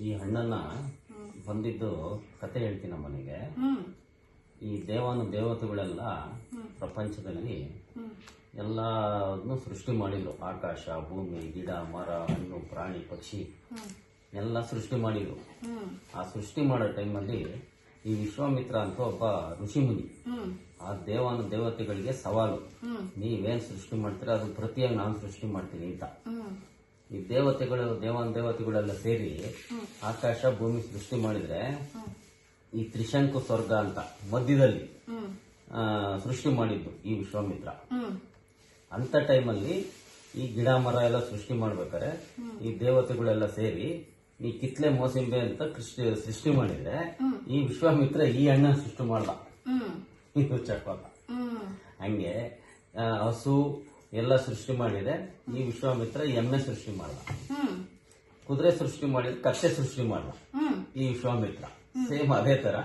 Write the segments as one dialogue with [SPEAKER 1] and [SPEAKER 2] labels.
[SPEAKER 1] ಈ ಹಣ್ಣನ್ನ ಬಂದಿದ್ದು ಕತೆ ಹೇಳ್ತೀನಿ ಮನೆಗೆ. ಈ ದೇವತೆಗಳೆಲ್ಲ ಪ್ರಪಂಚದಲ್ಲಿ ಎಲ್ಲದನ್ನು ಸೃಷ್ಟಿ ಮಾಡಿದ್ರು. ಆಕಾಶ, ಭೂಮಿ, ಗಿಡ, ಮರ, ಹಣ್ಣು, ಪ್ರಾಣಿ, ಪಕ್ಷಿ ಎಲ್ಲ ಸೃಷ್ಟಿ ಮಾಡಿದ್ರು. ಆ ಸೃಷ್ಟಿ ಮಾಡೋ ಟೈಮಲ್ಲಿ ಈ ವಿಶ್ವಾಮಿತ್ರ ಅಂತ ಒಬ್ಬ ಋಷಿಮುನಿ ಆ ದೇವತೆಗಳಿಗೆ ಸವಾಲು, ನೀವೇನ್ ಸೃಷ್ಟಿ ಮಾಡ್ತೀರಾ ಅದು ಪ್ರತಿಯಾಗಿ ನಾನು ಸೃಷ್ಟಿ ಮಾಡ್ತೀನಿ ಅಂತ. ಈ ದೇವತೆಗಳೆಲ್ಲ ಸೇರಿ ಆಕಾಶ ಭೂಮಿ ಸೃಷ್ಟಿ ಮಾಡಿದ್ರೆ ಈ ತ್ರಿಶಂಕು ಸ್ವರ್ಗ ಅಂತ ಮಧ್ಯದಲ್ಲಿ ಸೃಷ್ಟಿ ಮಾಡಿದ್ದು ಈ ವಿಶ್ವಾಮಿತ್ರ. ಅಂತ ಟೈಮಲ್ಲಿ ಈ ಗಿಡ ಮರ ಎಲ್ಲ ಸೃಷ್ಟಿ ಮಾಡ್ಬೇಕಾರೆ ಈ ದೇವತೆಗಳೆಲ್ಲ ಸೇರಿ ಈ ಕಿತ್ಲೆ ಮೋಸಂಬೆ ಅಂತ ಸೃಷ್ಟಿ ಮಾಡಿದ್ರೆ ಈ ವಿಶ್ವಾಮಿತ್ರ ಈ ಹಣ್ಣ ಸೃಷ್ಟಿ ಮಾಡ್ದ. ಇದು ಚಕ್ರ. ಹಂಗೆ ಹಸು ಎಲ್ಲ ಸೃಷ್ಟಿ ಮಾಡಿದ್ರೆ ಈ ವಿಶ್ವಾಮಿತ್ರ ಎಮ್ಮೆ ಸೃಷ್ಟಿ ಮಾಡ್ದ. ಕುದುರೆ ಸೃಷ್ಟಿ ಮಾಡಿದ್ರೆ ಕತ್ತೆ ಸೃಷ್ಟಿ ಮಾಡ್ದ ಈ ವಿಶ್ವಾಮಿತ್ರ. ಸೇಮ್ ಅದೇ ತರ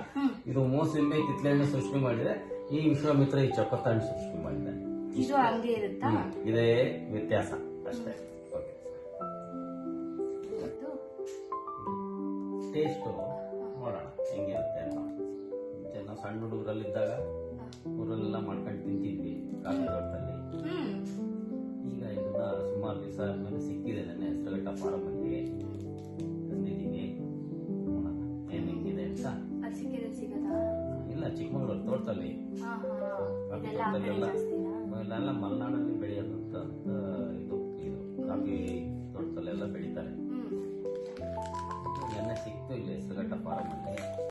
[SPEAKER 1] ಇದು ಮೋಸಂಬೆ ಕಿತ್ಲೆ ಹಣ್ಣು ಸೃಷ್ಟಿ ಮಾಡಿದ್ರೆ ಈ ವಿಶ್ವಾಮಿತ್ರ ಈ ಚಪ್ಪತ್ತ ಹಣ್ಣು ಸೃಷ್ಟಿ ಮಾಡಿದ್ದಾನೆ. ಇದೇ ವ್ಯತ್ಯಾಸ ಅಷ್ಟೇ. ಟೇಸ್ಟ್ ನೋಡೋಣ ಹೆಂಗಿರುತ್ತೆ ಅಂತ. ಮುಂಚೆ ನಾವು ಸಣ್ಣ ಹುಡುಗರಲ್ಲಿದ್ದಾಗ ಊರಲ್ಲೆಲ್ಲ ಮಾಡ್ಕೊಂಡು ತಿಂತಿದ್ವಿ ಕಾಫಿ ತೋಟದಲ್ಲಿ. ಈಗ ಇದನ್ನ ಸುಮಾರು ದಿವಸ ಆದ್ಮೇಲೆ ಸಿಕ್ಕಿದೆ. ನನ್ನ ಹೆಸರುಘಟ್ಟ ಫಾರಮ್ಗೆ ತಂದಿದ್ದೀವಿ. ನೋಡೋಣ ಏನ್ ಹೆಂಗಿದೆ ಅಂತ. ಇಲ್ಲ, ಚಿಕ್ಕಮಗಳೂರು ತೋಟದಲ್ಲಿ ಕಾಫಿ ತೋಟದಲ್ಲೆಲ್ಲ ಮಲೆನಾಡಲ್ಲಿ ಬೆಳೆಯೋದಂತ ಇದು ಕಾಫಿ ತೋಟದಲ್ಲೆಲ್ಲ ಬೆಳೀತಾರೆ. ನೆನ್ನೆ ಸಿಕ್ತು ಇಲ್ಲಿ ಹೆಸರುಘಟ್ಟ ಫಾರಮ್ ಅಲ್ಲಿ.